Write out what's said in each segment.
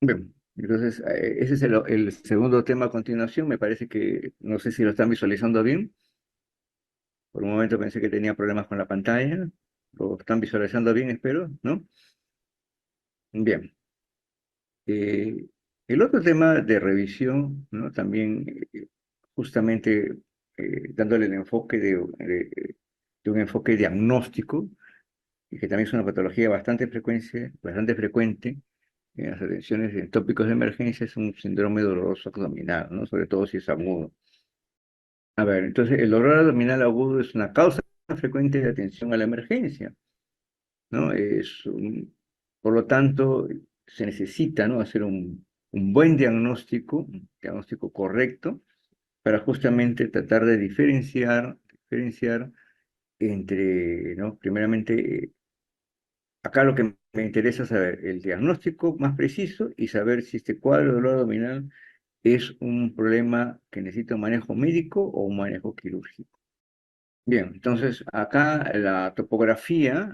Bien, entonces ese es el segundo tema a continuación. Me parece que, no sé si lo están visualizando bien. Por un momento pensé que tenía problemas con la pantalla. Lo están visualizando bien, espero, ¿no? Bien. Eh, el otro tema de revisión, ¿no? También justamente dándole el enfoque de un enfoque diagnóstico, y que también es una patología bastante frecuente en las atenciones en tópicos de emergencia, es un síndrome doloroso abdominal, ¿no? Sobre todo si es agudo. A ver, entonces el dolor abdominal agudo es una causa frecuente de atención a la emergencia, ¿no? Por lo tanto, se necesita, ¿no? Hacer un buen diagnóstico, un diagnóstico correcto, para justamente tratar de diferenciar entre, ¿no? Primeramente, acá lo que me interesa es saber el diagnóstico más preciso y saber si este cuadro de dolor abdominal es un problema que necesita un manejo médico o un manejo quirúrgico. Bien, entonces acá la topografía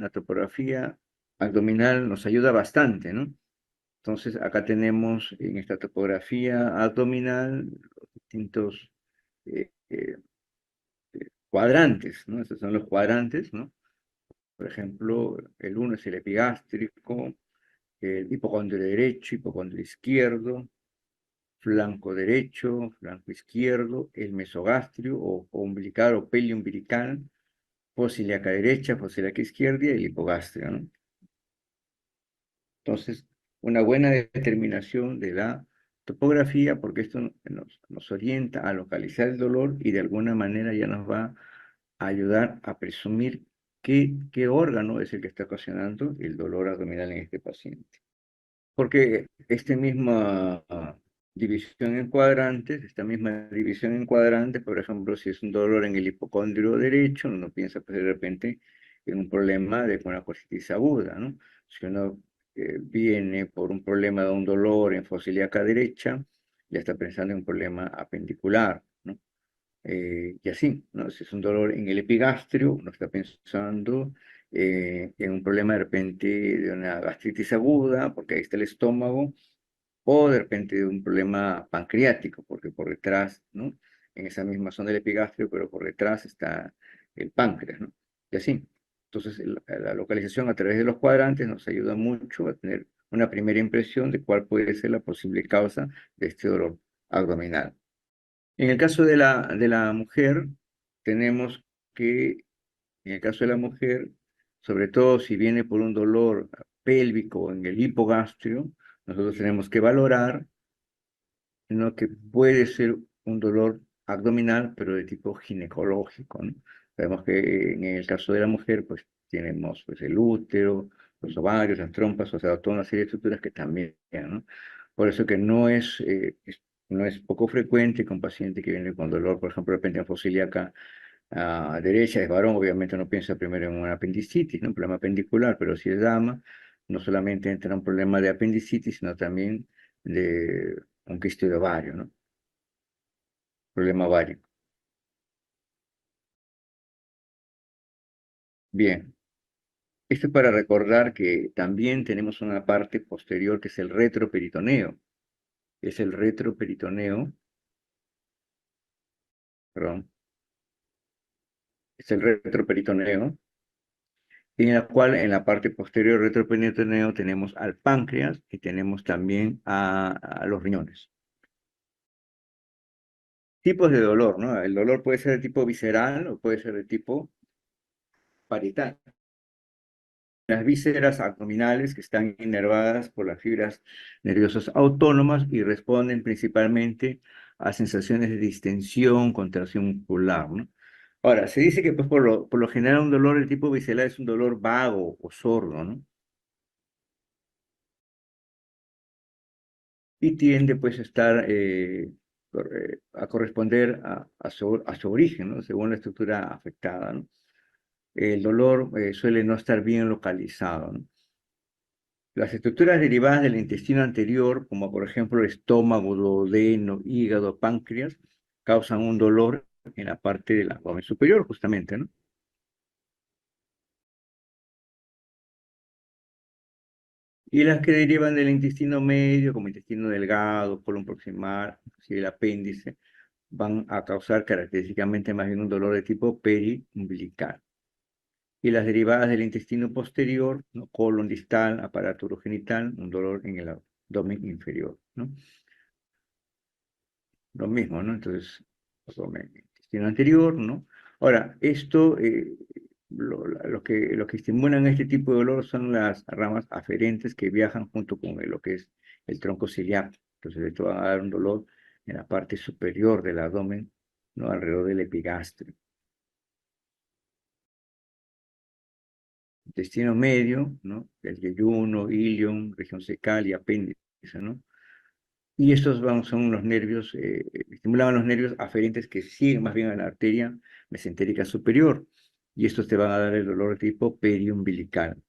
abdominal nos ayuda bastante, ¿no? Entonces acá tenemos en esta topografía abdominal los distintos eh, eh, cuadrantes, ¿no? Estos son los cuadrantes, ¿no? Por ejemplo, el uno es el epigástrico, el hipocondrio derecho, hipocondrio izquierdo, flanco derecho, flanco izquierdo, el mesogastrio o umbilical o pelio umbilical, fosa ilíaca derecha, fosa ilíaca izquierda y el hipogastrio, ¿no? Entonces, una buena determinación de la topografía, porque esto nos orienta a localizar el dolor y de alguna manera ya nos va a ayudar a presumir qué órgano es el que está ocasionando el dolor abdominal en este paciente. Porque esta misma división en cuadrantes, por ejemplo, si es un dolor en el hipocondrio derecho, uno piensa pues, de repente en un problema de una colitis aguda, ¿no? Si uno viene por un problema de un dolor en fosa ilíaca derecha, ya está pensando en un problema apendicular, ¿no? Y así, ¿no? Si es un dolor en el epigastrio, uno está pensando en un problema de repente de una gastritis aguda, porque ahí está el estómago, o de repente de un problema pancreático, porque por detrás, ¿no? En esa misma zona del epigastrio, pero por detrás está el páncreas, ¿no? Y así. Entonces, la localización a través de los cuadrantes nos ayuda mucho a tener una primera impresión de cuál puede ser la posible causa de este dolor abdominal. En el caso de la mujer, tenemos que, en el caso de la mujer, sobre todo si viene por un dolor pélvico en el hipogastrio, nosotros tenemos que valorar, ¿no? Que puede ser un dolor abdominal, pero de tipo ginecológico, ¿no? Sabemos que en el caso de la mujer, pues tenemos pues, el útero, los ovarios, las trompas, o sea, toda una serie de estructuras que también, ¿no? Por eso que no es poco frecuente que un paciente que viene con dolor, por ejemplo, de repente en fosa ilíaca derecha, es varón, obviamente no piensa primero en una apendicitis, ¿no? Un problema apendicular, pero si es dama, no solamente entra un problema de apendicitis, sino también de un quiste de ovario, ¿no? Problema ovárico. Bien, esto es para recordar que también tenemos una parte posterior que es el retroperitoneo. Es el retroperitoneo, perdón, es el retroperitoneo, en la cual en la parte posterior del retroperitoneo tenemos al páncreas y tenemos también a los riñones. Tipos de dolor, ¿no? El dolor puede ser de tipo visceral o puede ser de tipo parietal. Las vísceras abdominales que están inervadas por las fibras nerviosas autónomas y responden principalmente a sensaciones de distensión, contracción muscular, ¿no? Ahora, se dice que pues, por lo general un dolor de tipo visceral es un dolor vago o sordo, ¿no? Y tiende pues a estar, a corresponder a su origen, ¿no? Según la estructura afectada, ¿no? El dolor suele no estar bien localizado, ¿no? Las estructuras derivadas del intestino anterior, como por ejemplo el estómago, duodeno, hígado, páncreas, causan un dolor en la parte del abdomen superior, justamente, ¿no? Y las que derivan del intestino medio, como intestino delgado, colon proximal, y el apéndice, van a causar característicamente más bien un dolor de tipo periumbilical. Y las derivadas del intestino posterior, ¿no? Colon distal, aparato urogenital, un dolor en el abdomen inferior, ¿no? Lo mismo, ¿no? Entonces, abdomen, intestino anterior, ¿no? Ahora, esto, lo que estimulan este tipo de dolor son las ramas aferentes que viajan junto con lo que es el tronco ciliar. Entonces, esto va a dar un dolor en la parte superior del abdomen, ¿no? Alrededor del epigastrio. Intestino medio, ¿no? El yeyuno, ilion, región secal y apéndice, ¿no? Y estos son los nervios, estimulaban los nervios aferentes que siguen más bien a la arteria mesentérica superior. Y estos te van a dar el dolor de tipo periumbilical.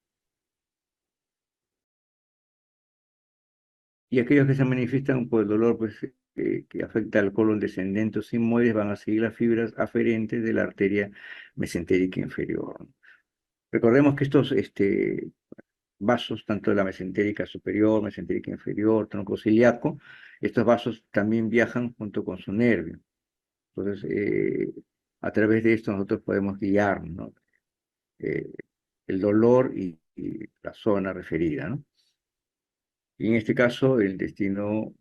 Y aquellos que se manifiestan por el dolor pues, que afecta al colon descendente o sigmoides van a seguir las fibras aferentes de la arteria mesentérica inferior. Recordemos que estos vasos, tanto de la mesentérica superior, mesentérica inferior, tronco ciliaco, estos vasos también viajan junto con su nervio. Entonces, a través de esto nosotros podemos guiar, ¿no? Eh, el dolor y la zona referida, ¿no? Y en este caso, el intestino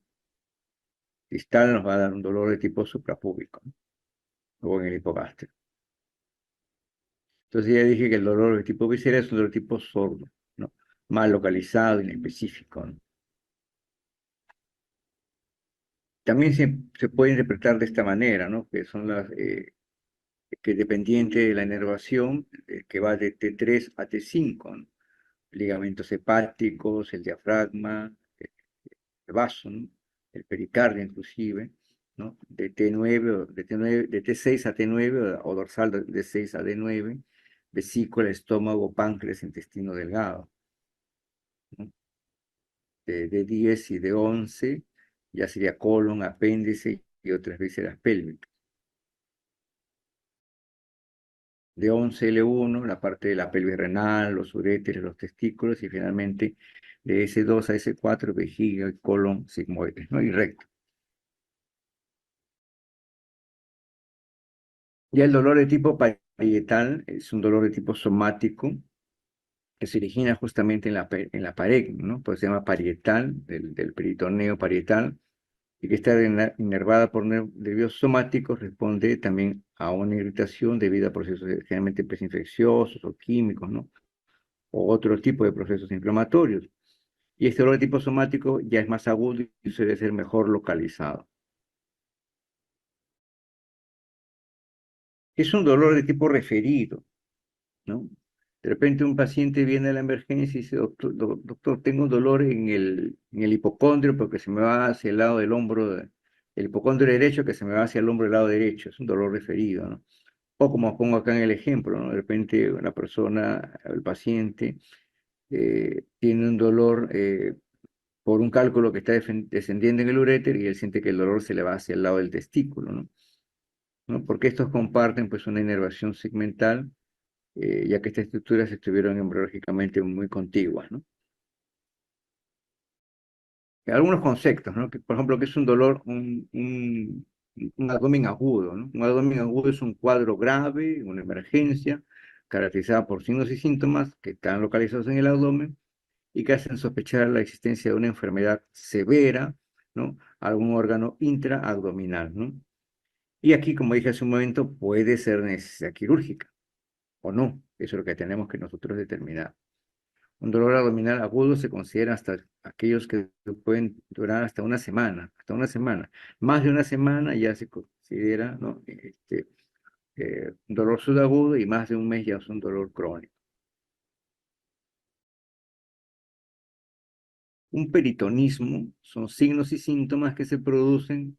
distal nos va a dar un dolor de tipo suprapúbico, ¿no? O en el hipogastrio. Entonces ya dije que el dolor de tipo visceral es un dolor de tipo sordo, ¿no? Mal localizado, inespecífico, ¿no? También se puede interpretar de esta manera, ¿no? Que son que dependiente de la inervación, que va de T3 a T5, ¿no? Ligamentos hepáticos, el diafragma, el vaso, ¿no? El pericardio inclusive, ¿no? De T9, de T6 a T9 o dorsal de D6 a D9, vesícula, estómago, páncreas, intestino delgado, ¿no? De D10 y D11 ya sería colon, apéndice y otras vísceras pélvicas. De 11 L1, la parte de la pelvis renal, los uréteres, los testículos, y finalmente de S2 a S4, vejiga, colon, sigmoides, ¿no? Y recto. Ya el dolor de tipo parietal es un dolor de tipo somático que se origina justamente en la pared, ¿no? Pues se llama parietal, del peritoneo parietal, y que está inervada por nervios somáticos, responde también a una irritación debido a procesos generalmente pues, infecciosos o químicos, ¿no? O otro tipo de procesos inflamatorios. Y este dolor de tipo somático ya es más agudo y suele ser mejor localizado. Es un dolor de tipo referido, ¿no? De repente un paciente viene a la emergencia y dice, doctor, doctor, tengo un dolor en el hipocondrio porque se me va hacia el lado del hombro, el hipocondrio derecho que se me va hacia el hombro del lado derecho, es un dolor referido, ¿no? O como pongo acá en el ejemplo, ¿no? De repente la persona, el paciente, tiene un dolor por un cálculo que está descendiendo en el uréter y él siente que el dolor se le va hacia el lado del testículo, ¿no? ¿No? Porque estos comparten pues una inervación segmental, ya que estas estructuras estuvieron embriológicamente muy contiguas, ¿no? Algunos conceptos, ¿no? Que, por ejemplo, que es un dolor, un abdomen agudo, ¿no? Un abdomen agudo es un cuadro grave, una emergencia, caracterizada por signos y síntomas que están localizados en el abdomen y que hacen sospechar la existencia de una enfermedad severa, ¿no? Algún órgano intraabdominal, ¿no? Y aquí, como dije hace un momento, puede ser necesidad quirúrgica o no. Eso es lo que tenemos que nosotros determinar. Un dolor abdominal agudo se considera hasta aquellos que pueden durar hasta una semana, hasta una semana. Más de una semana ya se considera, ¿no? Un dolor subagudo y más de un mes ya es un dolor crónico. Un peritonismo son signos y síntomas que se producen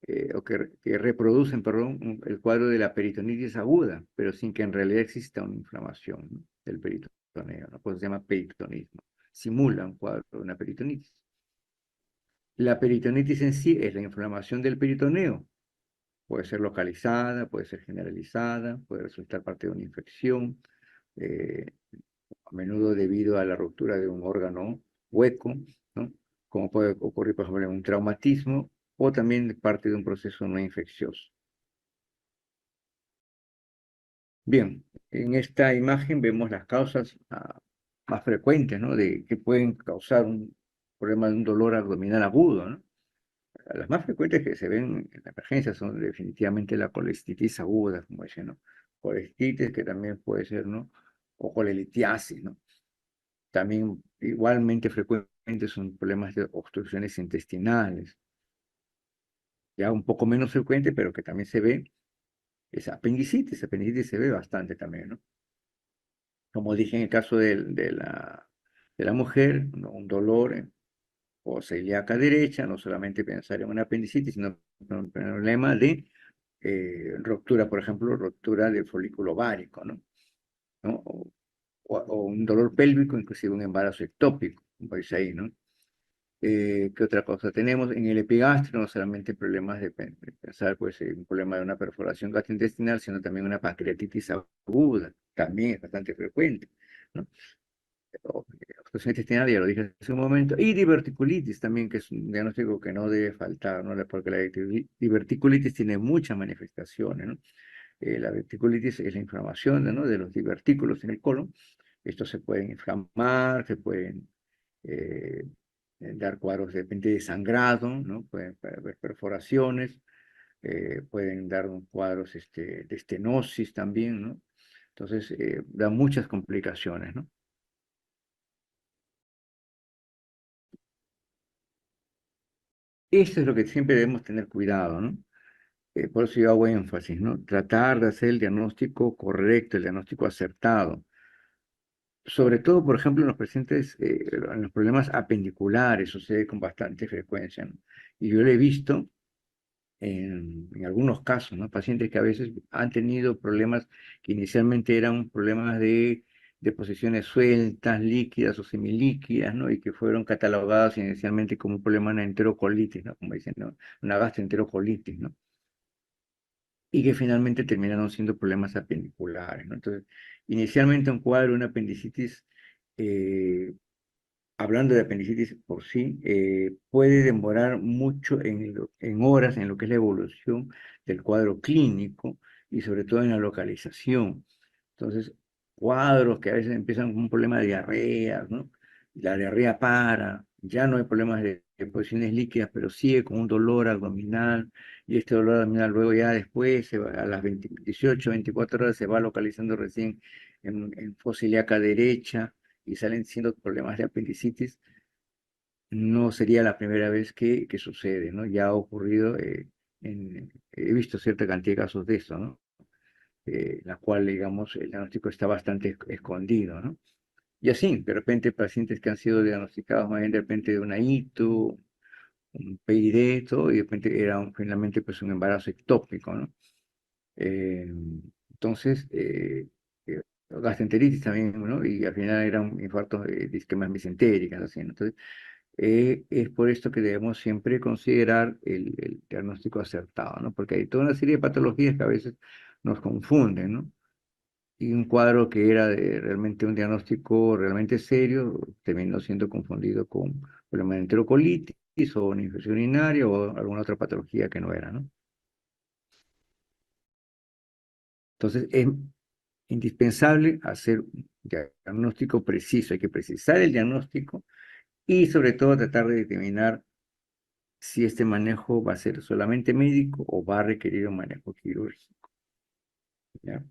que reproducen, perdón, el cuadro de la peritonitis aguda, pero sin que en realidad exista una inflamación, ¿no? Del peritoneo, ¿no? Pues se llama peritonismo. Simula un cuadro de una peritonitis. La peritonitis en sí es la inflamación del peritoneo. Puede ser localizada, puede ser generalizada, puede resultar parte de una infección, eh, a menudo debido a la ruptura de un órgano hueco, ¿no? Como puede ocurrir, por ejemplo, en un traumatismo o también parte de un proceso no infeccioso. Bien, en esta imagen vemos las causas más frecuentes, ¿no? De que pueden causar un problema de un dolor abdominal agudo, ¿no? Las más frecuentes que se ven en la emergencia son definitivamente la colestitis aguda, como dicen, ¿no? Colestitis que también puede ser, ¿no? O colelitiasis, ¿no? También igualmente frecuentes son problemas de obstrucciones intestinales. Ya un poco menos frecuente, pero que también se ve, es apendicitis. Apendicitis se ve bastante también, ¿no? Como dije en el caso de la mujer, ¿no? Un dolor en fosa ilíaca derecha, no solamente pensar en una apendicitis, sino un problema de ruptura, por ejemplo, ruptura del folículo ovárico, ¿no? ¿No? O un dolor pélvico, inclusive un embarazo ectópico, como dice ahí, ¿no? ¿Qué otra cosa tenemos? En el epigastrio, no solamente problemas de pensar, pues, un problema de una perforación gastrointestinal, sino también una pancreatitis aguda, también es bastante frecuente, ¿no? Obstrucción intestinal, ya lo dije hace un momento, y diverticulitis también, que es un diagnóstico que no debe faltar, ¿no? Porque la diverticulitis tiene muchas manifestaciones, ¿no? La diverticulitis es la inflamación, ¿no? De los divertículos en el colon. Estos se pueden inflamar, se pueden eh, dar cuadros de repente de sangrado, ¿no? Pueden haber perforaciones, pueden dar cuadros de estenosis también, ¿no? Entonces, da muchas complicaciones, ¿no? Esto es lo que siempre debemos tener cuidado, ¿no? Por eso yo hago énfasis, ¿no? Tratar de hacer el diagnóstico correcto, el diagnóstico acertado. Sobre todo, por ejemplo, en los pacientes, en los problemas apendiculares, sucede con bastante frecuencia, ¿no? Y yo lo he visto en algunos casos, ¿no? Pacientes que a veces han tenido problemas que inicialmente eran problemas de deposiciones sueltas, líquidas o semilíquidas, ¿no? Y que fueron catalogados inicialmente como un problema de enterocolitis, ¿no? Como dicen, ¿no? Una gastroenterocolitis, ¿no? Y que finalmente terminaron siendo problemas apendiculares, ¿no? Entonces, inicialmente un cuadro, una apendicitis, eh, hablando de apendicitis por sí, puede demorar mucho en horas en lo que es la evolución del cuadro clínico y sobre todo en la localización. Entonces, cuadros que a veces empiezan con un problema de diarrea, ¿no? La diarrea para, ya no hay problemas de posiciones líquidas, pero sigue con un dolor abdominal y este dolor abdominal luego ya después, a las 18, 24 horas se va localizando recién en fosa ilíaca derecha y salen siendo problemas de apendicitis. No sería la primera vez que sucede, ¿no? Ya ha ocurrido, he visto cierta cantidad de casos de eso, ¿no? La cual, digamos, el diagnóstico está bastante escondido, ¿no? Y así, de repente, pacientes que han sido diagnosticados más bien de repente de una ITU, un PID, todo, y de repente era finalmente pues un embarazo ectópico, ¿no? Eh, entonces, gastroenteritis también, ¿no? Y al final eran infartos de isquemias mesentéricas, así, ¿no? Entonces, es por esto que debemos siempre considerar el diagnóstico acertado, ¿no? Porque hay toda una serie de patologías que a veces nos confunden, ¿no? Y un cuadro que era realmente un diagnóstico realmente serio terminó siendo confundido con problema de enterocolitis o una infección urinaria o alguna otra patología que no era, ¿no? Entonces, es indispensable hacer un diagnóstico preciso, hay que precisar el diagnóstico y sobre todo tratar de determinar si este manejo va a ser solamente médico o va a requerir un manejo quirúrgico, ¿ya?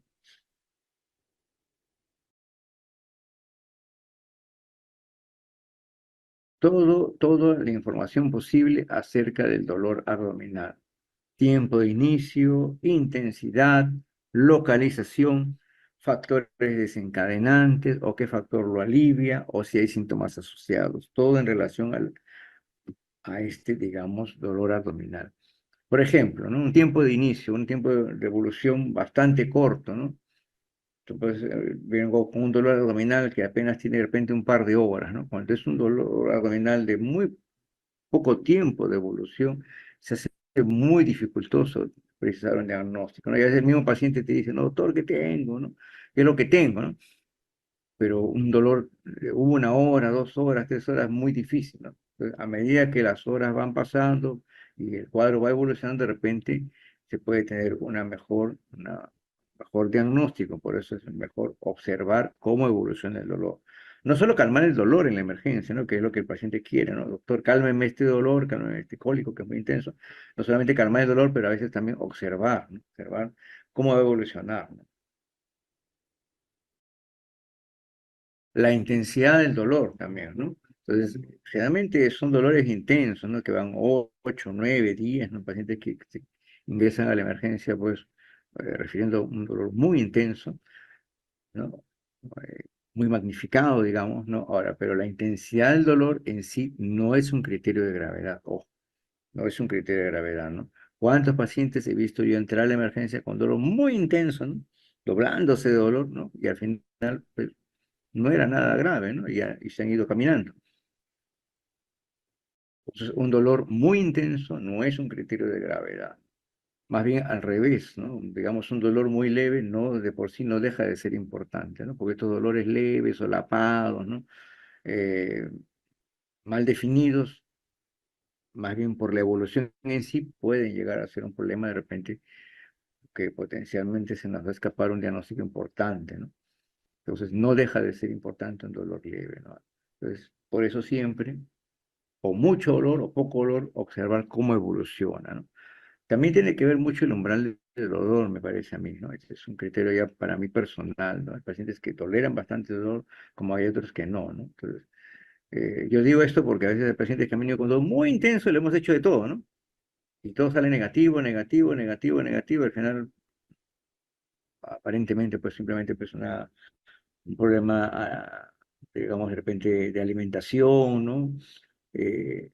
Toda la información posible acerca del dolor abdominal. Tiempo de inicio, intensidad, localización, factores desencadenantes o qué factor lo alivia o si hay síntomas asociados. Todo en relación a este, digamos, dolor abdominal. Por ejemplo, ¿no? Un tiempo de inicio, un tiempo de evolución bastante corto, ¿no? Entonces, vengo con un dolor abdominal que apenas tiene de repente un par de horas, ¿no? Cuando es un dolor abdominal de muy poco tiempo de evolución, se hace muy dificultoso precisar un diagnóstico, ¿no? Y a veces el mismo paciente te dice, no, doctor, ¿qué tengo, no? ¿Qué es lo que tengo, no? pero un dolor, una hora, 2 horas, 3 horas, muy difícil, ¿no? Entonces, a medida que las horas van pasando y el cuadro va evolucionando, de repente se puede tener una mejor diagnóstico, por eso es mejor observar cómo evoluciona el dolor. No solo calmar el dolor en la emergencia, ¿no? Que es lo que el paciente quiere, ¿no? Doctor, cálmeme este dolor, cálmeme este cólico que es muy intenso. No solamente calmar el dolor, pero a veces también observar, ¿no? Observar cómo va a evolucionar, ¿no? La intensidad del dolor también, ¿no? Entonces, generalmente son dolores intensos, ¿no? Que van 8, 9, 10, ¿no? Pacientes que se ingresan a la emergencia, pues, refiriendo a un dolor muy intenso, ¿no? Eh, Muy magnificado, digamos, ¿no? Ahora, pero la intensidad del dolor en sí no es un criterio de gravedad, ojo, no es un criterio de gravedad, ¿no? ¿Cuántos pacientes he visto yo entrar a la emergencia con dolor muy intenso, ¿no? Doblándose de dolor, ¿no? Y al final, pues, no era nada grave, ¿no? Y se han ido caminando. Entonces, un dolor muy intenso no es un criterio de gravedad. Más bien al revés, ¿no? Digamos, un dolor muy leve no de por sí no deja de ser importante, ¿no? Porque estos dolores leves, solapados, ¿no? Eh, Mal definidos, más bien por la evolución en sí, pueden llegar a ser un problema de repente que potencialmente se nos va a escapar un diagnóstico importante, ¿no? Entonces, no deja de ser importante un dolor leve, ¿no? Entonces, por eso siempre o mucho dolor o poco dolor, observar cómo evoluciona, ¿no? También tiene que ver mucho el umbral del dolor, me parece a mí, ¿no? Ese es un criterio ya para mí personal, ¿no? Hay pacientes que toleran bastante dolor, como hay otros que no, ¿no? Entonces, yo digo esto porque a veces hay pacientes que han venido con dolor muy intenso y le hemos hecho de todo, ¿no? Y todo sale negativo, negativo, negativo, negativo, al final, aparentemente, pues simplemente pues un problema, digamos, de repente de alimentación, ¿no? Eh,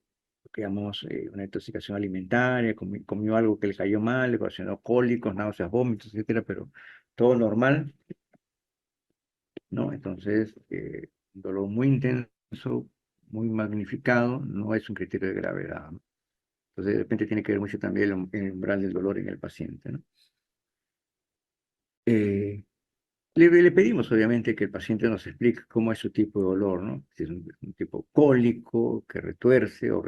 digamos, una intoxicación alimentaria, comió algo que le cayó mal, le ocasionó cólicos, náuseas, vómitos, etcétera, pero todo normal, ¿no? Entonces, un dolor muy intenso, muy magnificado, no es un criterio de gravedad, ¿no? Entonces, de repente tiene que ver mucho también el umbral del dolor en el paciente, ¿no? Eh, le pedimos, obviamente, que el paciente nos explique cómo es su tipo de dolor, ¿no? Si es un tipo cólico, que retuerce o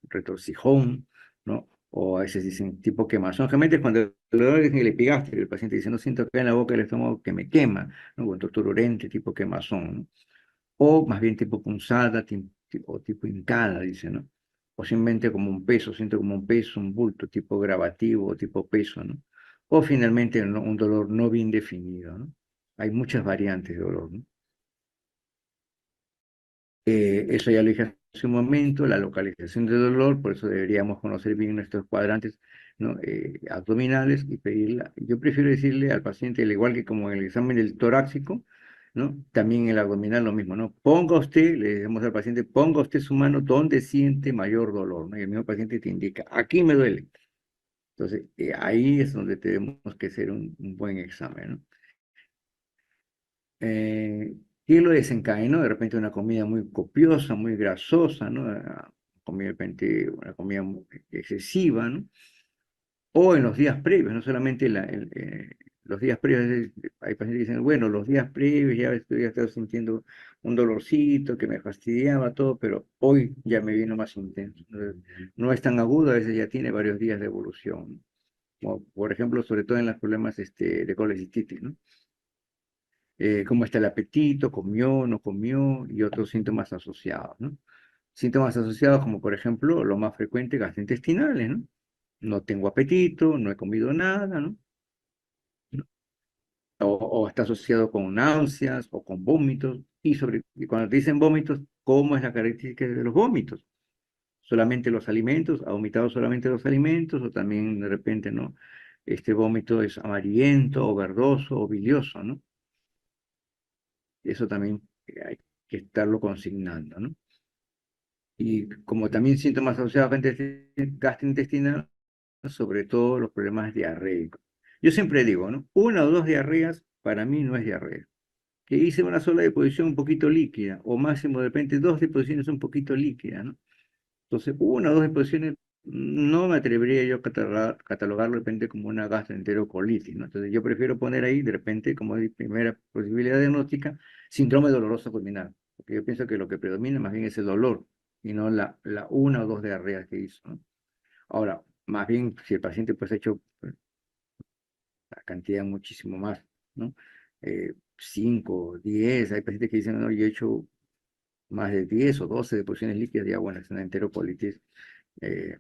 retorcijón, ¿no? O a veces dicen tipo quemazón. Generalmente es cuando el dolor es en el epigastrio, el paciente dice, no siento acá en la boca del estómago que me quema, ¿no? O un tortura urente tipo quemazón, ¿no? O más bien tipo punzada o tipo hincada, dice, ¿no? O simplemente como un peso, siento como un peso, un bulto tipo gravativo o tipo peso, ¿no? O finalmente un dolor no bien definido, ¿no? Hay muchas variantes de dolor, ¿no? Eso ya lo dije hace un momento, la localización del dolor, por eso deberíamos conocer bien nuestros cuadrantes, ¿no? Abdominales y pedirla. Yo prefiero decirle al paciente, al igual que como en el examen del torácico, ¿no? También el abdominal lo mismo, ¿no? Ponga usted, le decimos al paciente, ponga usted su mano donde siente mayor dolor, ¿no? Y el mismo paciente te indica, aquí me duele. Entonces, ahí es donde tenemos que hacer un buen examen, ¿no? eh, ¿Qué lo desencadenó? De repente una comida muy copiosa, muy grasosa, ¿no? Comida de repente una comida excesiva, ¿no? O en los días previos, no solamente los días previos, hay pacientes que dicen, bueno, los días previos ya estoy, ya estaba sintiendo un dolorcito que me fastidiaba todo, pero hoy ya me vino más intenso. Entonces, no es tan agudo, a veces ya tiene varios días de evolución, ¿no? Como por ejemplo, sobre todo en los problemas de colecistitis, ¿no? Cómo está el apetito, comió, no comió y otros síntomas asociados, ¿no? Síntomas asociados como por ejemplo lo más frecuente, gastrointestinales, ¿no? No tengo apetito, no he comido nada, ¿no? O está asociado con náuseas o con vómitos. Y cuando te dicen vómitos, ¿cómo es la característica de los vómitos? ¿Solamente los alimentos? ¿Ha vomitado solamente los alimentos? O también de repente, ¿no? Este vómito es amarillento o verdoso o bilioso, ¿no? Eso también hay que estarlo consignando, ¿no? Y como también síntomas asociados a gastrointestinal, sobre todo los problemas diarreicos. Yo siempre digo, ¿no? Una o dos diarreas para mí no es diarrea. Que hice una sola deposición un poquito líquida, o máximo de repente dos deposiciones un poquito líquidas, ¿no? Entonces, una o dos deposiciones no me atrevería yo a catalogarlo de repente como una gastroenterocolitis, ¿no? Entonces yo prefiero poner ahí de repente como primera posibilidad diagnóstica síndrome doloroso pulmonar, porque yo pienso que lo que predomina más bien es el dolor y no la una o dos diarreas que hizo, ¿no? Ahora, más bien si el paciente pues ha hecho la cantidad muchísimo más, ¿no? 5, 10, hay pacientes que dicen, no, yo he hecho más de 10 o 12 deposiciones líquidas, ya bueno, es una enterocolitis eh,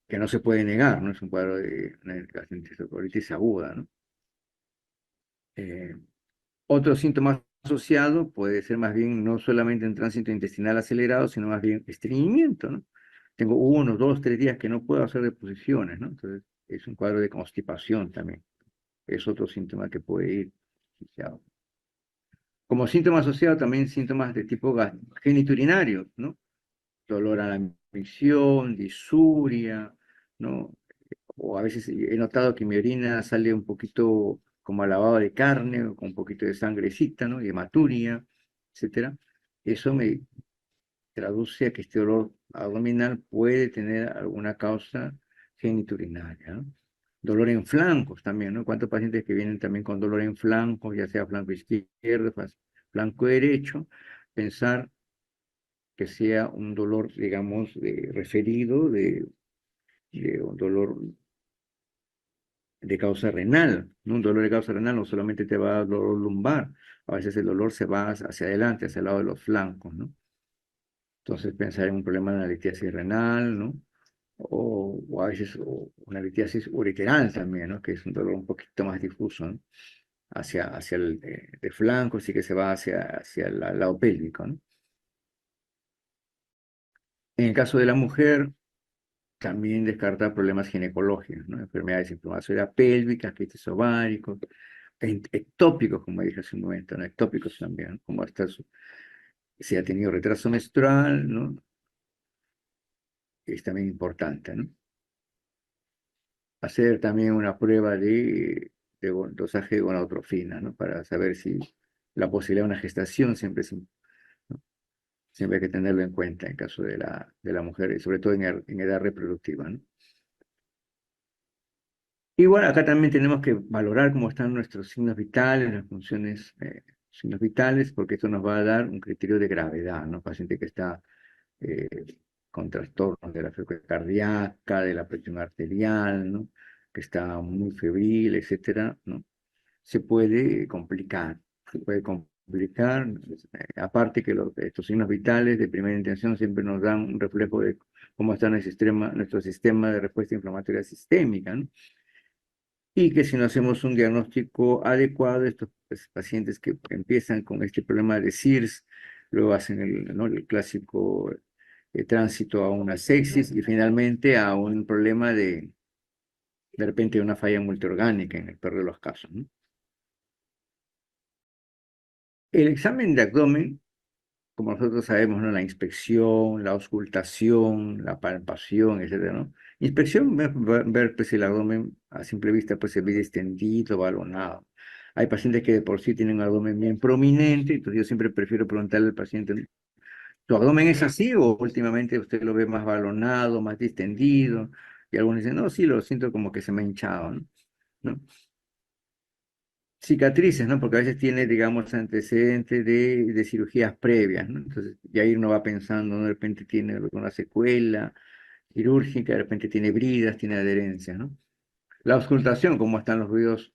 que no se puede negar, ¿no? Es un cuadro de una gastroenteritis aguda, ¿no? Eh, Otro síntoma asociado puede ser más bien no solamente un tránsito intestinal acelerado, sino más bien estreñimiento, ¿no? Tengo 1, 2, 3 días que no puedo hacer deposiciones, ¿no? Entonces, es un cuadro de constipación también. Es otro síntoma que puede ir asociado. Como síntoma asociado también síntomas de tipo geniturinarios, ¿no? Dolor a la micción, disuria, ¿no? O a veces he notado que mi orina sale un poquito como a lavado de carne o con un poquito de sangrecita, ¿no? Y hematuria, etcétera. Eso me traduce a que este dolor abdominal puede tener alguna causa geniturinaria, ¿no? Dolor en flancos también, ¿no? ¿Cuántos pacientes que vienen también con dolor en flancos, ya sea flanco izquierdo, flanco derecho? Pensar que sea un dolor, digamos, referido de un dolor de causa renal, ¿no? Un dolor de causa renal no solamente te va a dar dolor lumbar, a veces el dolor se va hacia adelante, hacia el lado de los flancos, ¿no? Entonces pensar en un problema de una litiasis renal, ¿no? O a veces una litiasis ureteral también, ¿no? Que es un dolor un poquito más difuso, ¿no? Hacia el de flanco, sí que se va hacia el lado pélvico, ¿no? En el caso de la mujer, también descartar problemas ginecológicos, ¿no? Enfermedades inflamatorias pélvicas, quistes ováricos, ectópicos, como dije hace un momento, ¿no? Ectópicos también, como hasta si ha tenido retraso menstrual, ¿no? Es también importante, ¿no? Hacer también una prueba de dosaje de gonadotrofina, ¿no? Para saber si la posibilidad de una gestación siempre ¿no? Siempre hay que tenerlo en cuenta en caso de la mujer, y sobre todo en edad reproductiva, ¿no? Y bueno, acá también tenemos que valorar cómo están nuestros signos vitales, las funciones, signos vitales, porque esto nos va a dar un criterio de gravedad, ¿no? Paciente que está eh, con trastornos de la frecuencia cardíaca, de la presión arterial, ¿no? Que está muy febril, etcétera, ¿no? Se puede complicar, aparte que estos signos vitales de primera intención siempre nos dan un reflejo de cómo está nuestro sistema de respuesta inflamatoria sistémica, ¿no? Y que si no hacemos un diagnóstico adecuado, estos pues, pacientes que empiezan con este problema de SIRS, luego hacen ¿no? el clásico tránsito a una sepsis y finalmente a un problema de repente una falla multiorgánica en el peor de los casos, ¿no? El examen de abdomen, como nosotros sabemos, ¿no? La inspección, la auscultación, la palpación, etcétera, ¿no? Inspección, ver pues, el abdomen a simple vista pues, se ve distendido, balonado. Hay pacientes que de por sí tienen un abdomen bien prominente, entonces yo siempre prefiero preguntarle al paciente, ¿no? ¿Tu abdomen es así o últimamente usted lo ve más balonado, más distendido? Y algunos dicen, no, sí, lo siento como que se me ha hinchado, ¿no? ¿No? Cicatrices, ¿no? Porque a veces tiene, digamos, antecedentes de cirugías previas, ¿no? Entonces, ya ahí uno va pensando, ¿no? De repente tiene alguna secuela quirúrgica, de repente tiene bridas, tiene adherencia, ¿no? La auscultación, cómo están los ruidos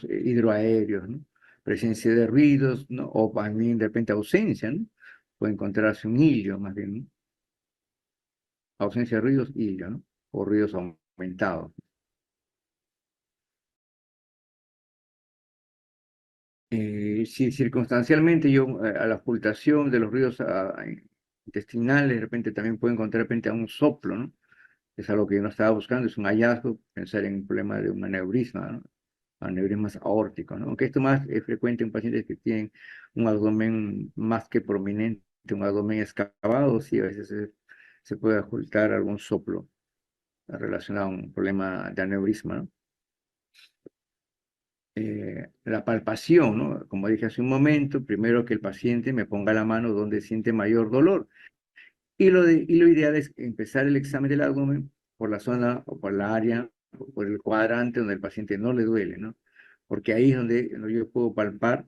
hidroaéreos, ¿no? Presencia de ruidos, ¿no? O también de repente ausencia, ¿no? Puede encontrarse un hillo, más bien, ¿no? Ausencia de ruidos, hillo, ¿no? O ruidos aumentados. Si circunstancialmente yo a la ocultación de los ruidos intestinales, de repente también puedo encontrar de repente a un soplo, ¿no? Es algo que yo no estaba buscando, es un hallazgo, pensar en un problema de un aneurisma, ¿no? Aneurismas aórticos, ¿no? Aunque esto más es frecuente en pacientes que tienen un abdomen más que prominente, un abdomen excavado, sí, a veces se puede ocultar algún soplo relacionado a un problema de aneurisma, ¿no? La palpación, ¿no? Como dije hace un momento, primero que el paciente me ponga la mano donde siente mayor dolor. Y lo ideal es empezar el examen del abdomen por la zona o por la área, o por el cuadrante donde el paciente no le duele, ¿no? Porque ahí es donde yo puedo palpar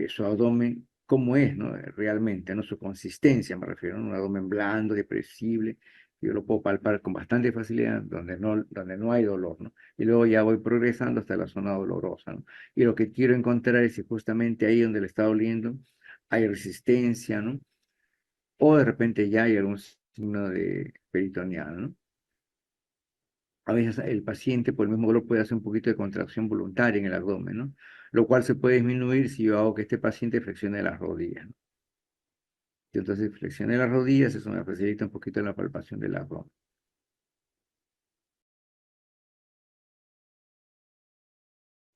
su abdomen, cómo es, ¿no? Realmente, ¿no? Su consistencia, me refiero, ¿no? Un abdomen blando, depresible, yo lo puedo palpar con bastante facilidad donde no hay dolor, ¿no? Y luego ya voy progresando hasta la zona dolorosa, ¿no? Y lo que quiero encontrar es si justamente ahí donde le está doliendo hay resistencia, ¿no? O de repente ya hay algún signo de peritoneal, ¿no? A veces el paciente por el mismo dolor puede hacer un poquito de contracción voluntaria en el abdomen, ¿no? Lo cual se puede disminuir si yo hago que este paciente flexione las rodillas, ¿no? Y entonces flexione las rodillas, eso me facilita un poquito la palpación del abdomen.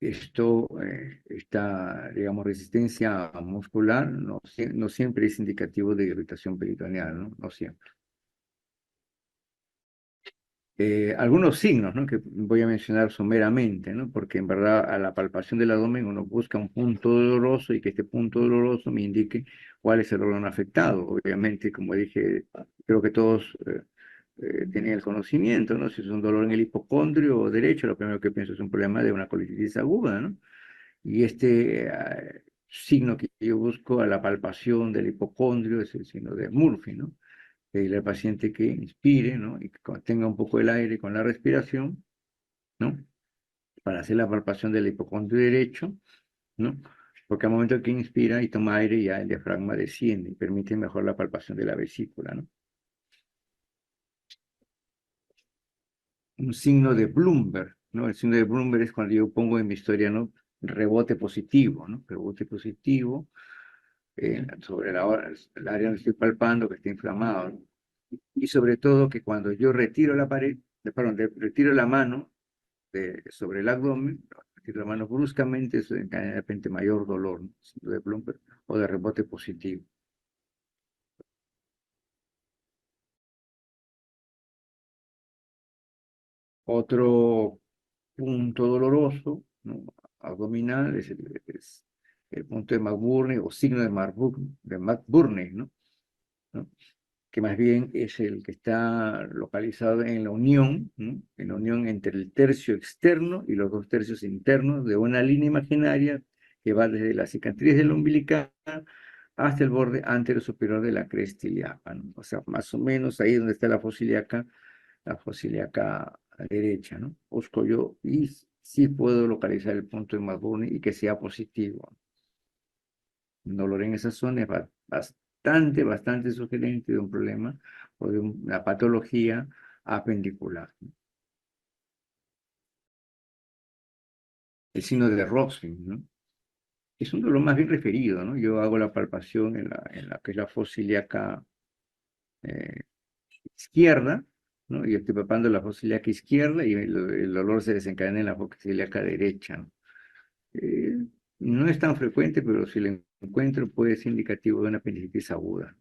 Esto, esta, digamos, resistencia muscular no, no siempre es indicativo de irritación peritoneal, ¿no? No siempre. Algunos signos, ¿no? Que voy a mencionar someramente, ¿no? Porque en verdad a la palpación del abdomen uno busca un punto doloroso y que este punto doloroso me indique cuál es el órgano afectado. Obviamente, como dije, creo que todos tenían el conocimiento, ¿no? Si es un dolor en el hipocondrio derecho, lo primero que pienso es un problema de una colitis aguda, ¿no? Y este signo que yo busco a la palpación del hipocondrio es el signo de Murphy, ¿no? Pedirle al paciente que inspire, ¿no? Y que contenga un poco el aire con la respiración, ¿no? Para hacer la palpación del hipocondrio derecho, ¿no? Porque al momento que inspira y toma aire, ya el diafragma desciende y permite mejor la palpación de la vesícula, ¿no? Un signo de Bloomberg, ¿no? El signo de Bloomberg es cuando yo pongo en mi historia, ¿no? Rebote positivo, ¿no? Rebote positivo sobre el área donde estoy palpando que está inflamado, ¿no? Y sobre todo que cuando yo retiro la pared, perdón, retiro la mano sobre el abdomen, retiro la mano bruscamente, eso encadena de repente mayor dolor, ¿no? Signo de Bloomberg o de rebote positivo. Otro punto doloroso, ¿no? Abdominal es el punto de McBurney o signo de McBurney, ¿no? ¿No? Que más bien es el que está localizado en la unión, ¿no? En la unión entre el tercio externo y los dos tercios internos de una línea imaginaria que va desde la cicatriz del umbilical hasta el borde anterior superior de la cresta ilíaca, ¿no? O sea, más o menos ahí donde está la fosa ilíaca derecha, ¿no? Busco yo y sí puedo localizar el punto de Marburni y que sea positivo. Un dolor en esa zona es bastante sugerente de un problema o de una patología apendicular, ¿no? El signo de Roxin, ¿no? Es un dolor más bien referido, ¿no? Yo hago la palpación en la que es la fosa ilíaca eh, izquierda, ¿no? Y estoy palpando la fosa ilíaca izquierda y el dolor se desencadena en la fosa ilíaca derecha, ¿no? Eh, no es tan frecuente, pero si lo encuentro puede ser indicativo de una apendicitis aguda.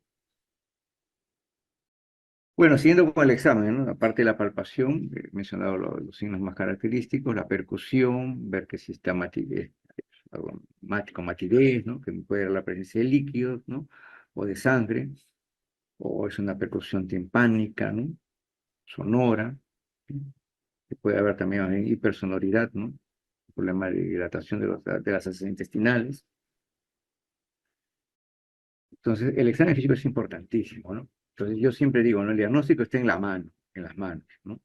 Bueno, siguiendo con el examen, ¿no? Aparte de la palpación, he mencionado los signos más característicos, la percusión, ver que si está con matidez, ¿no? Que puede haber la presencia de líquidos, ¿no? O de sangre, o es una percusión timpánica, ¿no? Sonora, ¿sí? Que puede haber también hipersonoridad, ¿no? Problema de dilatación de las heces intestinales. Entonces, el examen físico es importantísimo, ¿no? Entonces, yo siempre digo, ¿no? El diagnóstico está en la mano, en las manos, ¿no?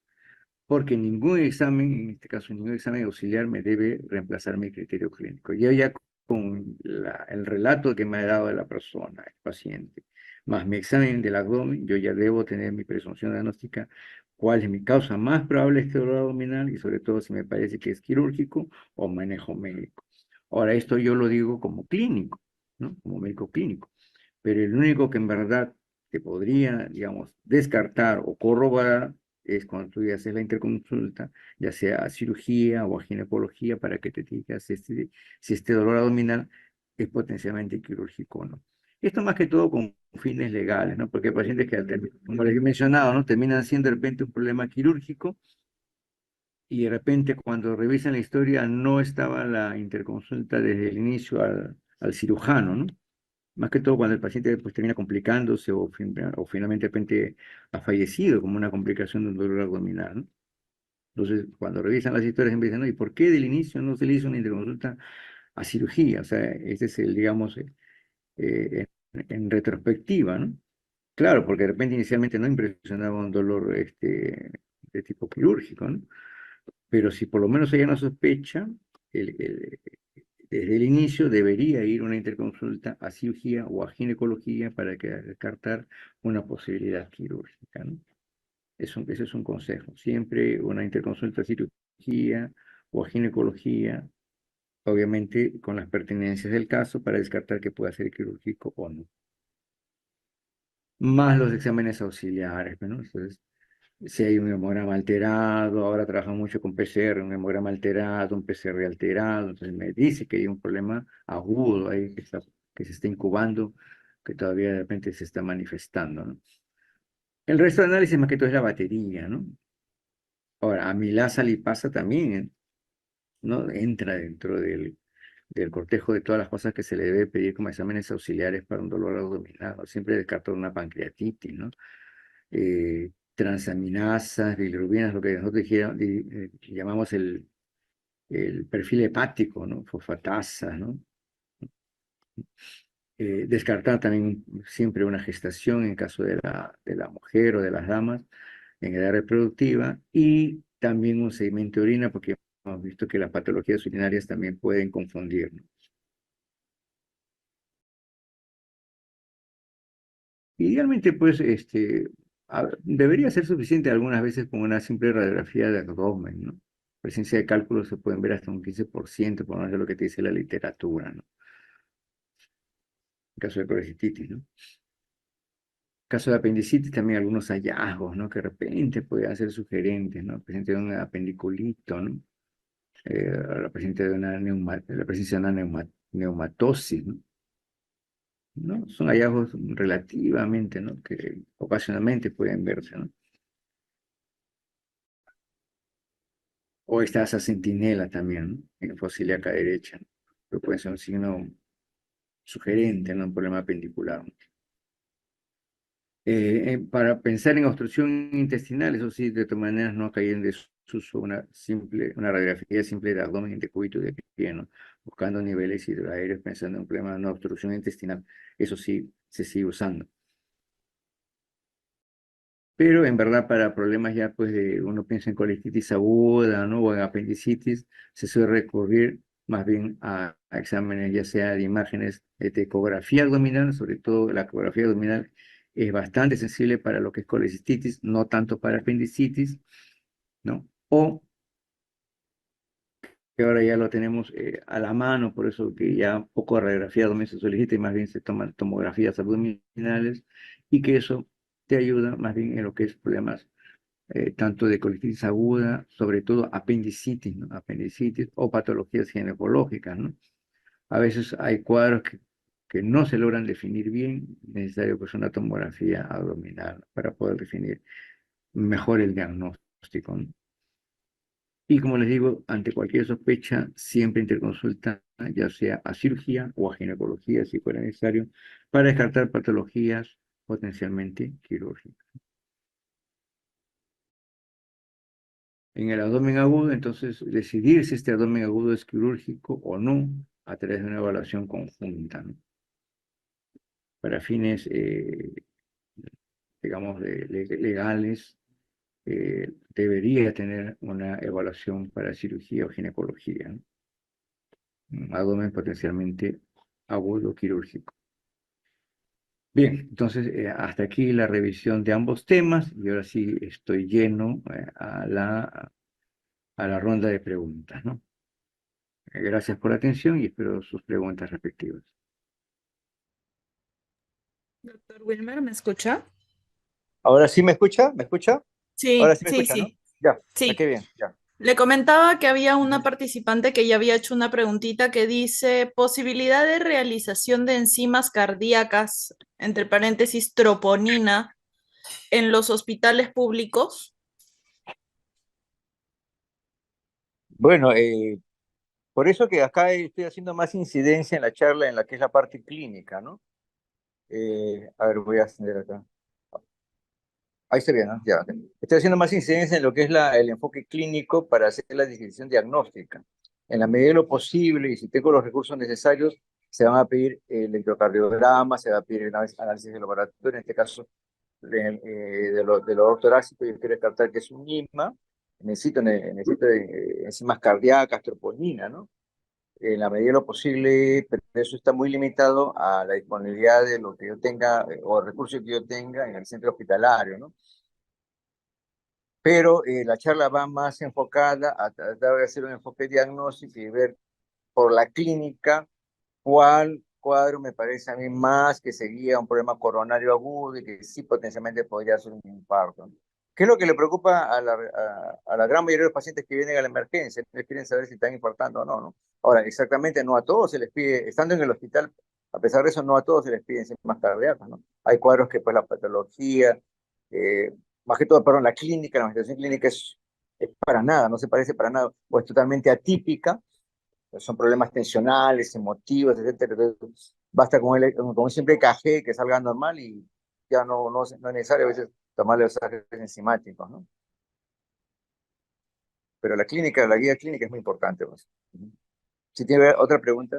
Porque ningún examen, en este caso ningún examen auxiliar, me debe reemplazar mi criterio clínico. Yo ya con el relato que me ha dado la persona, el paciente, más mi examen del abdomen, yo ya debo tener mi presunción diagnóstica, cuál es mi causa más probable de este dolor abdominal y sobre todo si me parece que es quirúrgico o manejo médico. Ahora, esto yo lo digo como clínico, ¿no? Como médico clínico, pero el único que en verdad te podría, digamos, descartar o corroborar es cuando tú ya haces la interconsulta, ya sea a cirugía o a ginecología, para que te digas si este dolor abdominal es potencialmente quirúrgico o no. Esto más que todo con fines legales, ¿no? Porque hay pacientes que, como les he mencionado, ¿no? Terminan siendo de repente un problema quirúrgico y de repente cuando revisan la historia no estaba la interconsulta desde el inicio al cirujano, ¿no? más que todo cuando el paciente pues, termina complicándose o finalmente de repente ha fallecido como una complicación de un dolor abdominal, ¿no? Entonces, cuando revisan las historias, empiezan, ¿no? ¿Y por qué del inicio no se le hizo una interconsulta a cirugía? O sea, ese es el, digamos, en retrospectiva, ¿no? Claro, porque de repente inicialmente no impresionaba un dolor de tipo quirúrgico, ¿no? Pero si por lo menos hay una sospecha, el- el- desde el inicio debería ir una interconsulta a cirugía o a ginecología para descartar una posibilidad quirúrgica, ¿no? Ese es un consejo. Siempre una interconsulta a cirugía o a ginecología, obviamente con las pertinencias del caso para descartar que pueda ser quirúrgico o no. Más los exámenes auxiliares, ¿no? Entonces, si hay un hemograma alterado, ahora trabajo mucho con PCR, un hemograma alterado, un PCR alterado, entonces me dice que hay un problema agudo ahí que se está incubando, que todavía de repente se está manifestando, ¿no? El resto de análisis más que todo es la batería, ¿no? Ahora, amilasa lipasa también, ¿no? Entra dentro del cortejo de todas las cosas que se le debe pedir como exámenes auxiliares para un dolor abdominal, ¿no? Siempre descarto una pancreatitis, ¿no? Transaminasas, bilirrubinas, lo que nosotros llamamos el perfil hepático, ¿no? Fosfatasas, ¿no? Descartar también siempre una gestación en caso de la mujer o de las damas en edad reproductiva y también un sedimento de orina porque hemos visto que las patologías urinarias también pueden confundir, ¿no? Idealmente, pues, debería ser suficiente algunas veces con una simple radiografía de abdomen, ¿no? Presencia de cálculos se pueden ver hasta un 15%, por lo menos de lo que te dice la literatura, ¿no? En caso de colecistitis, ¿no? En caso de apendicitis, también algunos hallazgos, ¿no? Que de repente pueden ser sugerentes, ¿no? Presente de un apendiculito, ¿no? La presencia de una neumatosis, ¿no? ¿No? Son hallazgos relativamente, ¿no? Que ocasionalmente pueden verse, ¿no? O está esa centinela también, ¿no? En fósil acá derecha, ¿no? Que puede ser un signo sugerente, ¿no? Un problema pendicular, ¿no? Para pensar en obstrucción intestinal, eso sí, de todas maneras no caer en desuso una radiografía simple de abdomen, de cúbito de pie, ¿no? Buscando niveles hidroaéreos, pensando en un problema de no obstrucción intestinal. Eso sí, se sigue usando. Pero en verdad para problemas ya pues uno piensa en colitis aguda, ¿no? O en apendicitis, se suele recurrir más bien a exámenes ya sea de imágenes de ecografía abdominal, sobre todo la ecografía abdominal es bastante sensible para lo que es colecistitis, no tanto para apendicitis, ¿no? O que ahora ya lo tenemos a la mano, por eso que ya poco de radiografía abdominal se solicita y más bien se toman tomografías abdominales y que eso te ayuda más bien en lo que es problemas tanto de colitis aguda, sobre todo apendicitis, ¿no? Apendicitis o patologías ginecológicas, ¿no? A veces hay cuadros que no se logran definir bien, necesario pues una tomografía abdominal para poder definir mejor el diagnóstico, ¿no? Y como les digo, ante cualquier sospecha, siempre interconsulta, ya sea a cirugía o a ginecología, si fuera necesario, para descartar patologías potencialmente quirúrgicas. En el abdomen agudo, entonces decidir si este abdomen agudo es quirúrgico o no a través de una evaluación conjunta, ¿no? Para fines, digamos, legales, debería tener una evaluación para cirugía o ginecología, ¿no? Un abdomen potencialmente agudo quirúrgico. Bien, entonces hasta aquí la revisión de ambos temas y ahora sí estoy lleno a la ronda de preguntas, ¿no? Gracias por la atención y espero sus preguntas respectivas. Doctor Wilmer, ¿me escucha? Ahora sí me escucha, ¿me escucha? Ahora Sí, sí me sí, escucha, ¿no? sí, Ya, qué sí. bien, ya. Le comentaba que había una Ujú. participante que ya había hecho una preguntita que dice posibilidad de realización de enzimas cardíacas, entre paréntesis, troponina, en los hospitales públicos. Bueno, por eso que acá estoy haciendo más incidencia en la charla en la que es la parte clínica, ¿no? A ver, voy a ascender acá. Ahí se ve, ¿no? Ya. Ok. Estoy haciendo más incidencia en lo que es el enfoque clínico para hacer la decisión diagnóstica. En la medida de lo posible, y si tengo los recursos necesarios, se van a pedir electrocardiograma, se va a pedir análisis de laboratorio, en este caso de lo torácico, yo quiero descartar que es un IMA, necesito enzimas cardíacas, troponina, ¿no? En la medida de lo posible, pero eso está muy limitado a la disponibilidad de lo que yo tenga o recursos que yo tenga en el centro hospitalario, ¿no? Pero la charla va más enfocada a tratar de hacer un enfoque diagnóstico y ver por la clínica cuál cuadro me parece a mí más que seguía un problema coronario agudo y que sí potencialmente podría ser un infarto. ¿Qué es lo que le preocupa a la gran mayoría de los pacientes que vienen a la emergencia? Ellos quieren saber si están infartando o no, ¿no? Ahora, exactamente no a todos se les pide, estando en el hospital, a pesar de eso, no a todos se les piden enzimas cardíacas, ¿no? Hay cuadros que pues la patología, eh, más que todo, perdón, la clínica, la manifestación clínica es para nada, no se parece para nada, o es totalmente atípica, son problemas tensionales, emotivos, etcétera. Entonces, basta con un simple café que salga normal y ya no es necesario a veces tomarle los agentes enzimáticos, ¿no? Pero la clínica, la guía clínica es muy importante, pues. Si tiene otra pregunta.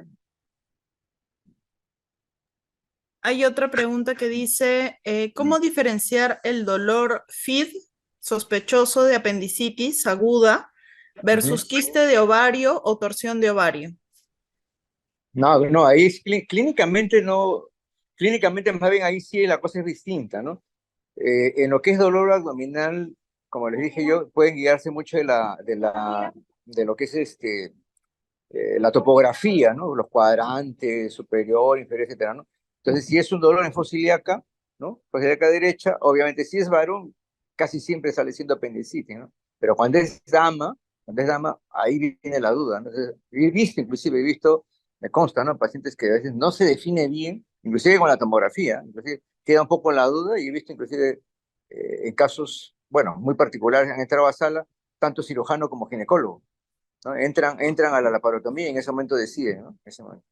Hay otra pregunta que dice, ¿cómo diferenciar el dolor FID sospechoso de apendicitis aguda Ujú. versus quiste de ovario o torsión de ovario? No, ahí clínicamente no, clínicamente más bien ahí sí la cosa es distinta, ¿no? En lo que es dolor abdominal, como les dije yo, pueden guiarse mucho de lo que es la topografía, ¿no? Los cuadrantes, superior, inferior, etcétera, ¿no? Entonces, si es un dolor en fosiliaca, ¿no? Fosiliaca derecha, obviamente si es varón, casi siempre sale siendo apendicitis, ¿no? Pero cuando es dama, ahí viene la duda, ¿no? Entonces, he visto, me consta, ¿no? Pacientes que a veces no se define bien, inclusive con la tomografía, inclusive queda un poco en la duda y he visto inclusive en casos, bueno, muy particulares, han entrado a sala, tanto cirujano como ginecólogo, ¿no? Entran a la laparotomía y en ese momento deciden, ¿no? En ese momento.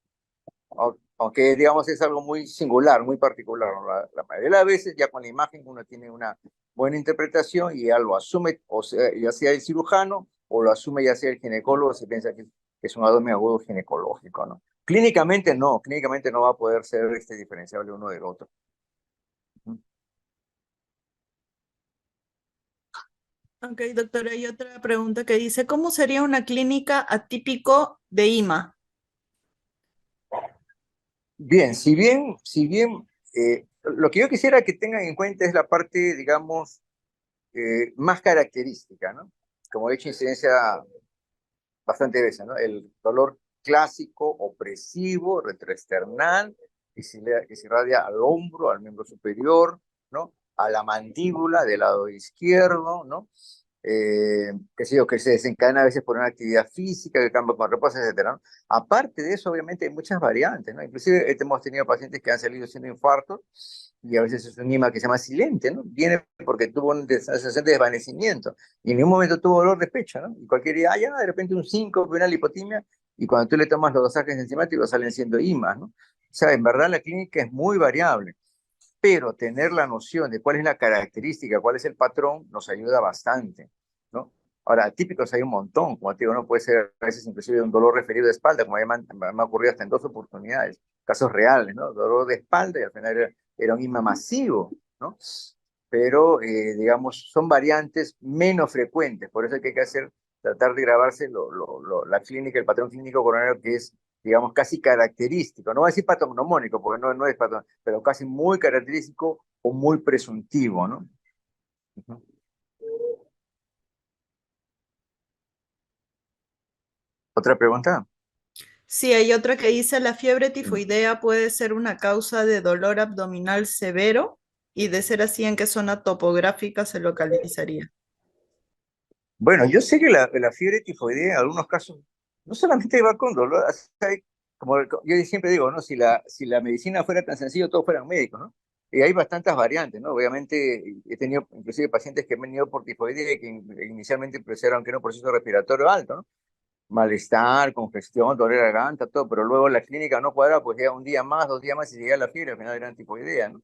Aunque, digamos, es algo muy singular, muy particular, ¿no? La mayoría de las veces, ya con la imagen, uno tiene una buena interpretación y ya lo asume, o sea, ya sea el cirujano, o lo asume ya sea el ginecólogo, se piensa que es un abdomen agudo ginecológico, ¿no? Clínicamente no va a poder ser diferenciable uno del otro. Ok, doctora, hay otra pregunta que dice, ¿cómo sería una clínica atípico de IMA? Bien, si bien, lo que yo quisiera que tengan en cuenta es la parte, digamos, más característica, ¿no? Como he hecho incidencia bastante veces, ¿no? El dolor clásico, opresivo, retroesternal, que se irradia al hombro, al miembro superior, ¿no? A la mandíbula del lado izquierdo, ¿no? Que sé yo, que se desencadena a veces por una actividad física, que cambia con reposo, etcétera, ¿no? Aparte de eso, obviamente hay muchas variantes, ¿no? Inclusive hemos tenido pacientes que han salido siendo infartos y a veces es un IMA que se llama silente, ¿no? Viene porque tuvo una sensación de desvanecimiento y en ningún momento tuvo dolor de pecho, ¿no? Y cualquier día, ya, de repente un síncope, una lipotimia, y cuando tú le tomas los dosajes enzimáticos salen siendo IMAs, ¿no? O sea, en verdad la clínica es muy variable, pero tener la noción de cuál es la característica, cuál es el patrón, nos ayuda bastante, ¿no? Ahora, típicos hay un montón, como te digo, no puede ser a veces inclusive un dolor referido de espalda, como me ha ocurrido hasta en 2 oportunidades, casos reales, ¿no? Dolor de espalda y al final era un IMA masivo, ¿no? Pero, digamos, son variantes menos frecuentes, por eso hay que hacer, tratar de grabarse la clínica, el patrón clínico coronario que es, digamos, casi característico, no voy a decir patognomónico, porque no es patrón, pero casi muy característico o muy presuntivo, ¿no? Ujú. ¿Otra pregunta? Sí, hay otra que dice, la fiebre tifoidea puede ser una causa de dolor abdominal severo y de ser así, ¿en qué zona topográfica se localizaría? Bueno, yo sé que la fiebre tifoidea en algunos casos no solamente va con dolor, o sea, como yo siempre digo, ¿no? Si la medicina fuera tan sencillo, todos fueran médicos, ¿no? Y hay bastantes variantes, ¿no? Obviamente he tenido inclusive pacientes que han venido por tifoidea y que inicialmente empezaron que era un proceso respiratorio alto, ¿no? malestar, congestión, dolor de garganta, todo, pero luego la clínica no cuadra, pues llega un día más, 2 días más y llega la fiebre, al final era tifoidea, ¿no?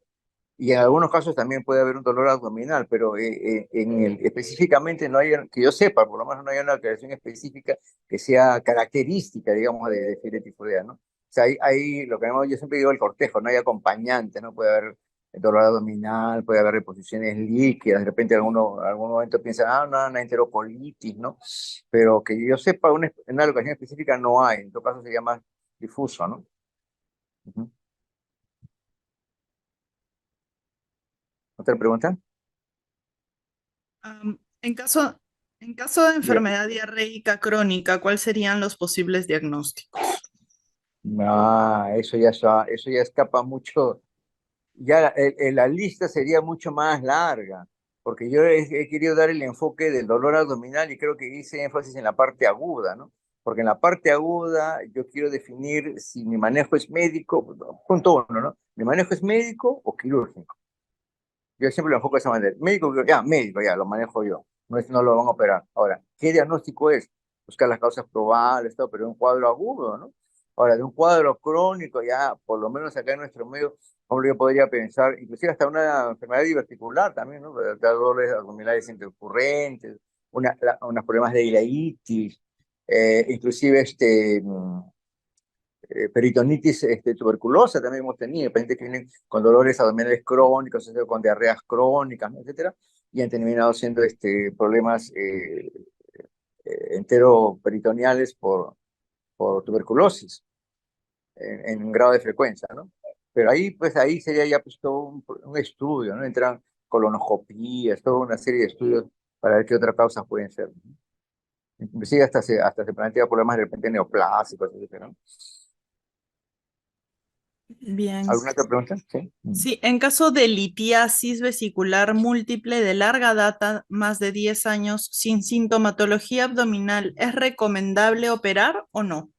Y en algunos casos también puede haber un dolor abdominal, pero específicamente no hay, que yo sepa, por lo menos no hay una aclaración específica que sea característica, digamos, de fiebre tifoidea, ¿no? O sea, hay lo que yo siempre digo el cortejo, no hay acompañantes, ¿no? Puede haber dolor abdominal, puede haber reposiciones líquidas, de repente en algún momento piensan, no, una enterocolitis, ¿no? Pero que yo sepa, una locación específica no hay, en todo caso sería más difuso, ¿no? Ujú. ¿Otra pregunta? En caso de Bien. enfermedad diarreica crónica, ¿cuáles serían los posibles diagnósticos? Eso ya escapa mucho. Ya la lista sería mucho más larga, porque yo he querido dar el enfoque del dolor abdominal y creo que hice énfasis en la parte aguda, ¿no? Porque en la parte aguda yo quiero definir si mi manejo es médico, punto uno, ¿no? ¿Mi manejo es médico o quirúrgico? Yo siempre lo enfoco de esa manera. Médico, ya, lo manejo yo. No lo van a operar. Ahora, ¿qué diagnóstico es? Buscar las causas probables, todo, pero de un cuadro agudo, ¿no? Ahora, de un cuadro crónico, ya, por lo menos acá en nuestro medio, hombre, yo podría pensar, inclusive hasta una enfermedad diverticular también, ¿no? Dolores abdominales intercurrentes, unos problemas de ileitis, inclusive peritonitis tuberculosa también hemos tenido, pacientes que vienen con dolores abdominales crónicos, con diarreas crónicas, ¿no? Etcétera, y han terminado siendo problemas enteroperitoneales por tuberculosis en grado de frecuencia, ¿no? Pero ahí, pues ahí sería ya pues todo un estudio, ¿no? Entran colonoscopías, toda una serie de estudios para ver qué otras causas pueden ser, ¿no? Inclusive hasta se plantea problemas de repente neoplásicos, etcétera, ¿no? Bien. ¿Alguna otra pregunta? Sí. Sí, en caso de litiasis vesicular múltiple de larga data, más de 10 años, sin sintomatología abdominal, ¿es recomendable operar o no?